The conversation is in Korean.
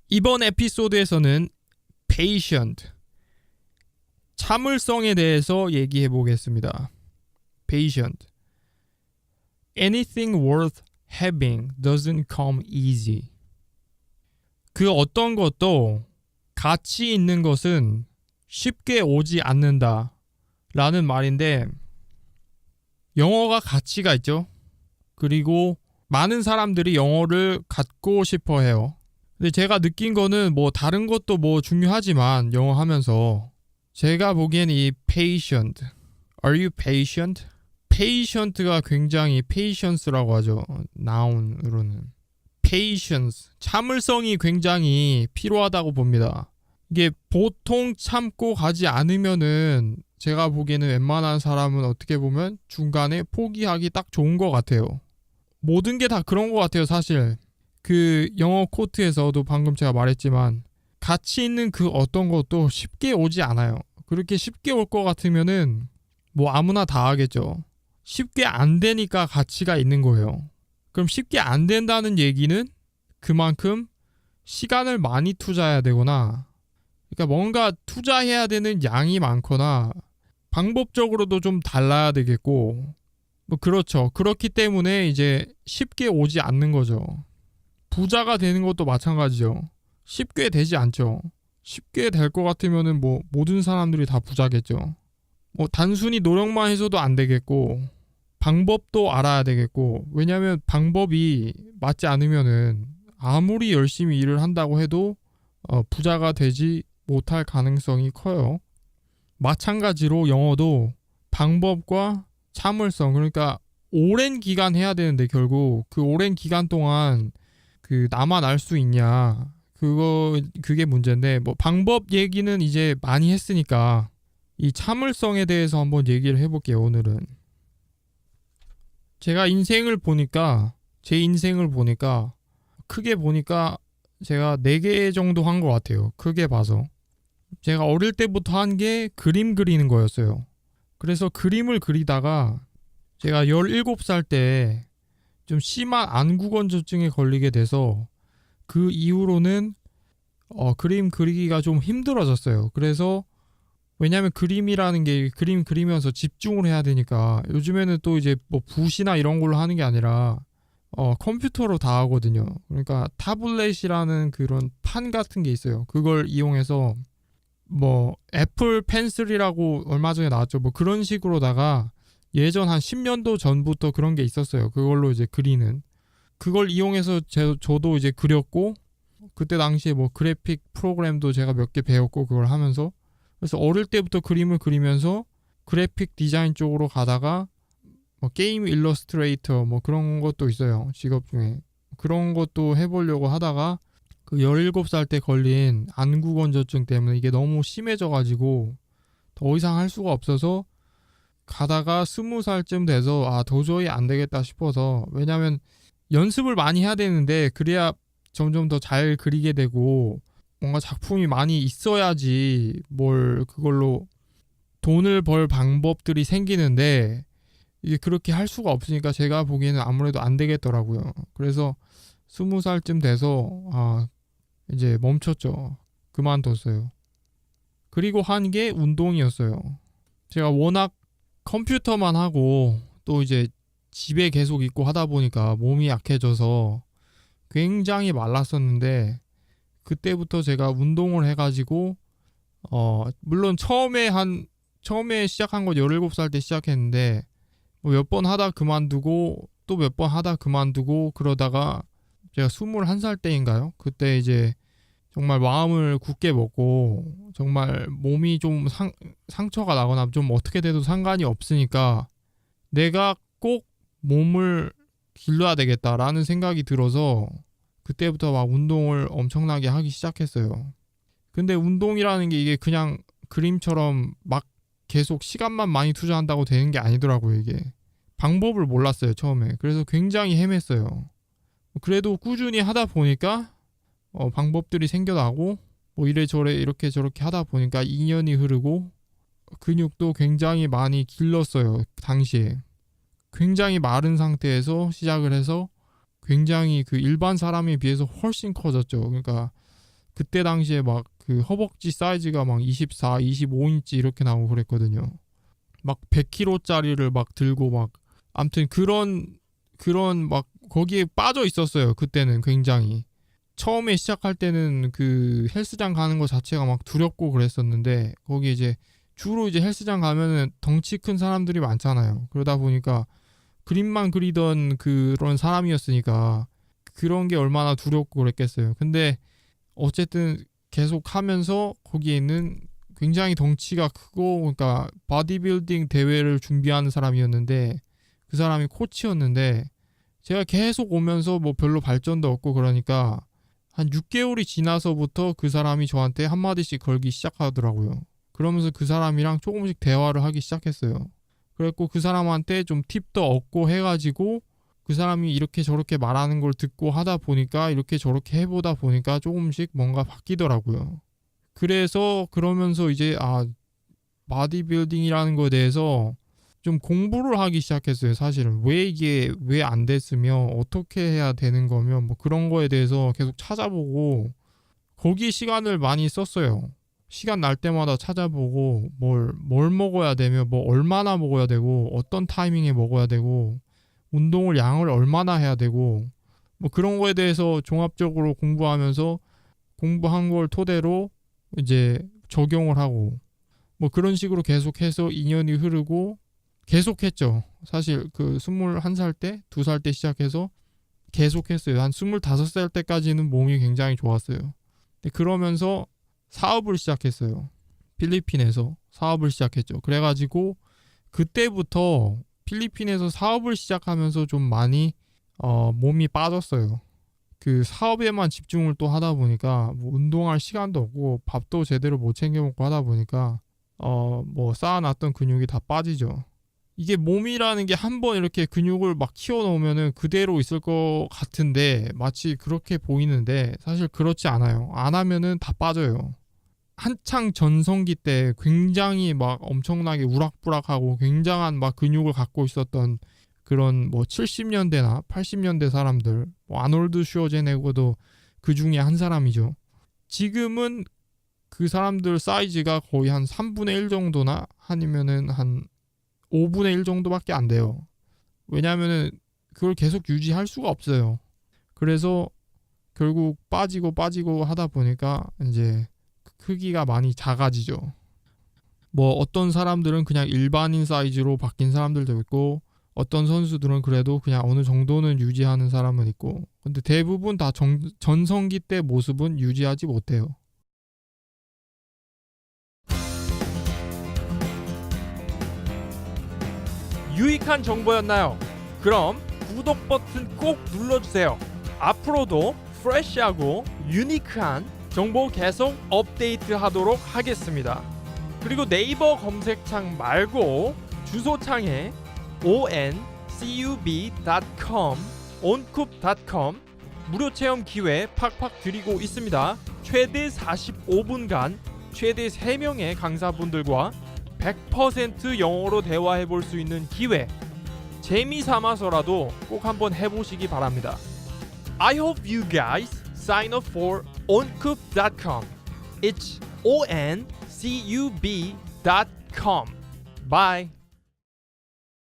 이번 에피소드에서는 patient, 참을성에 대해서 얘기해 보겠습니다. patient. Anything worth having doesn't come easy. 그 어떤 것도 가치 있는 것은 쉽게 오지 않는다 라는 말인데, 영어가 가치가 있죠. 그리고 많은 사람들이 영어를 갖고 싶어 해요. 근데 제가 느낀 거는 뭐 다른 것도 뭐 중요하지만 영어 하면서 제가 보기엔 이 patient, are you patient? patient가 굉장히 patience라고 하죠. noun으로는. patience, 참을성이 굉장히 필요하다고 봅니다. 이게 보통 참고 가지 않으면은 제가 보기에는 웬만한 사람은 어떻게 보면 중간에 포기하기 딱 좋은 것 같아요. 모든 게 다 그런 것 같아요, 사실. 그 영어 코트에서도 방금 제가 말했지만 가치 있는 그 어떤 것도 쉽게 오지 않아요. 그렇게 쉽게 올 것 같으면은 뭐 아무나 다 하겠죠. 쉽게 안 되니까 가치가 있는 거예요. 그럼 쉽게 안 된다는 얘기는 그만큼 시간을 많이 투자해야 되거나, 그러니까 뭔가 투자해야 되는 양이 많거나 방법적으로도 좀 달라야 되겠고, 뭐 그렇죠. 그렇기 때문에 이제 쉽게 오지 않는 거죠. 부자가 되는 것도 마찬가지죠. 쉽게 되지 않죠. 쉽게 될 것 같으면은 뭐 모든 사람들이 다 부자겠죠. 뭐 단순히 노력만 해서도 안 되겠고, 방법도 알아야 되겠고, 왜냐하면 방법이 맞지 않으면은 아무리 열심히 일을 한다고 해도 부자가 되지 못할 가능성이 커요. 마찬가지로 영어도 방법과 참을성, 그러니까 오랜 기간 해야 되는데 결국 그 오랜 기간 동안 그 나만 알 수 있냐, 그게 문제인데, 뭐 방법 얘기는 이제 많이 했으니까 이 참을성에 대해서 한번 얘기를 해볼게요. 오늘은 제가 제 인생을 보니까 크게 보니까 제가 4개 정도 한 것 같아요. 크게 봐서. 제가 어릴 때부터 한 게 그림 그리는 거였어요. 그래서 그림을 그리다가 제가 17살 때 좀 심한 안구건조증에 걸리게 돼서 그 이후로는 그림 그리기가 좀 힘들어졌어요. 그래서 왜냐하면 그림이라는 게 그림 그리면서 집중을 해야 되니까, 요즘에는 또 이제 뭐 붓이나 이런 걸로 하는 게 아니라 컴퓨터로 다 하거든요. 그러니까 타블렛이라는 그런 판 같은 게 있어요. 그걸 이용해서 뭐 애플 펜슬이라고 얼마 전에 나왔죠. 뭐 그런 식으로다가 예전 한 10년도 전부터 그런 게 있었어요. 그걸로 이제 그리는. 그걸 이용해서 저도 이제 그렸고, 그때 당시에 뭐 그래픽 프로그램도 제가 몇 개 배웠고 그걸 하면서, 그래서 어릴 때부터 그림을 그리면서 그래픽 디자인 쪽으로 가다가 뭐 게임 일러스트레이터 뭐 그런 것도 있어요. 직업 중에. 그런 것도 해보려고 하다가 그 17살 때 걸린 안구건조증 때문에 이게 너무 심해져가지고 더 이상 할 수가 없어서 가다가 20살쯤 돼서 도저히 안 되겠다 싶어서, 왜냐면 연습을 많이 해야 되는데 그래야 점점 더 잘 그리게 되고 뭔가 작품이 많이 있어야지 뭘 그걸로 돈을 벌 방법들이 생기는데, 이게 그렇게 할 수가 없으니까 제가 보기에는 아무래도 안 되겠더라고요. 그래서 20살쯤 돼서 이제 멈췄죠. 그만뒀어요. 그리고 한 게 운동이었어요. 제가 워낙 컴퓨터만 하고 또 이제 집에 계속 있고 하다 보니까 몸이 약해져서 굉장히 말랐었는데, 그때부터 제가 운동을 해가지고 물론 처음에 시작한 건 17살 때 시작했는데 뭐 몇 번 하다 그만두고 또 몇 번 하다 그만두고, 그러다가 제가 21살 때인가요? 그때 이제 정말 마음을 굳게 먹고, 정말 몸이 좀 상처가 나거나 좀 어떻게 돼도 상관이 없으니까 내가 꼭 몸을 길러야 되겠다라는 생각이 들어서 그때부터 막 운동을 엄청나게 하기 시작했어요. 근데 운동이라는 게 이게 그냥 그림처럼 막 계속 시간만 많이 투자한다고 되는 게 아니더라고요. 이게 방법을 몰랐어요, 처음에. 그래서 굉장히 헤맸어요. 그래도 꾸준히 하다 보니까 방법들이 생겨나고, 뭐 이래저래 이렇게 저렇게 하다 보니까 2년이 흐르고 근육도 굉장히 많이 길렀어요. 당시에 굉장히 마른 상태에서 시작을 해서 굉장히 그 일반 사람에 비해서 훨씬 커졌죠. 그러니까 그때 당시에 막 그 허벅지 사이즈가 막 24, 25인치 이렇게 나오고 그랬거든요. 막 100kg짜리를 막 들고 막 아무튼 그런 막 거기에 빠져 있었어요. 그때는 굉장히 처음에 시작할 때는 그 헬스장 가는 거 자체가 막 두렵고 그랬었는데 거기 이제 주로 이제 헬스장 가면은 덩치 큰 사람들이 많잖아요. 그러다 보니까 그림만 그리던 그런 사람이었으니까 그런 게 얼마나 두렵고 그랬겠어요. 근데 어쨌든 계속 하면서 거기에 있는 굉장히 덩치가 크고 그러니까 바디빌딩 대회를 준비하는 사람이었는데 그 사람이 코치였는데 제가 계속 오면서 뭐 별로 발전도 없고 그러니까 한 6개월이 지나서부터 그 사람이 저한테 한마디씩 걸기 시작하더라고요. 그러면서 그 사람이랑 조금씩 대화를 하기 시작했어요. 그랬고 그 사람한테 좀 팁도 얻고 해가지고 그 사람이 이렇게 저렇게 말하는 걸 듣고 하다 보니까 이렇게 저렇게 해보다 보니까 조금씩 뭔가 바뀌더라고요. 그래서 그러면서 이제 바디빌딩이라는 거에 대해서 좀 공부를 하기 시작했어요. 사실은 왜 이게 왜 안 됐으며 어떻게 해야 되는 거면 뭐 그런 거에 대해서 계속 찾아보고 거기 시간을 많이 썼어요. 시간 날 때마다 찾아보고 뭘 먹어야 되며 뭐 얼마나 먹어야 되고 어떤 타이밍에 먹어야 되고 운동을 양을 얼마나 해야 되고 뭐 그런 거에 대해서 종합적으로 공부하면서 공부한 걸 토대로 이제 적용을 하고 뭐 그런 식으로 계속해서 2년이 흐르고 계속했죠. 사실 그 21살 때, 2살 때 시작해서 계속했어요. 한 25살 때까지는 몸이 굉장히 좋았어요. 근데 그러면서 사업을 시작했어요. 필리핀에서 사업을 시작했죠. 그래가지고 그때부터 필리핀에서 사업을 시작하면서 좀 많이 몸이 빠졌어요. 그 사업에만 집중을 또 하다 보니까 뭐 운동할 시간도 없고 밥도 제대로 못 챙겨 먹고 하다 보니까 뭐 쌓아놨던 근육이 다 빠지죠. 이게 몸이라는 게 한번 이렇게 근육을 막 키워놓으면은 그대로 있을 것 같은데 마치 그렇게 보이는데 사실 그렇지 않아요. 안 하면은 다 빠져요. 한창 전성기 때 굉장히 막 엄청나게 우락부락하고 굉장한 막 근육을 갖고 있었던 그런 뭐 70년대나 80년대 사람들, 뭐 아놀드 슈워제네거도 그 중에 한 사람이죠. 지금은 그 사람들 사이즈가 거의 한 3분의 1 정도나 아니면은 한 5분의 1 정도밖에 안 돼요. 왜냐면은 그걸 계속 유지할 수가 없어요. 그래서 결국 빠지고 하다 보니까 이제 크기가 많이 작아지죠. 뭐 어떤 사람들은 그냥 일반인 사이즈로 바뀐 사람들도 있고 어떤 선수들은 그래도 그냥 어느 정도는 유지하는 사람은 있고 근데 대부분 다 전성기 때 모습은 유지하지 못해요. 유익한 정보였나요? 그럼 구독 버튼 꼭 눌러주세요. 앞으로도 프레시하고 유니크한 정보 계속 업데이트하도록 하겠습니다. 그리고 네이버 검색창 말고 주소창에 oncub.com oncub.com 무료 체험 기회 팍팍 드리고 있습니다. 최대 45분간 최대 3명의 강사분들과 100% 영어로 대화해 볼 수 있는 기회, 재미 삼아서라도 꼭 한번 해보시기 바랍니다. I hope you guys sign up for oncub.com. It's oncub.com. Bye.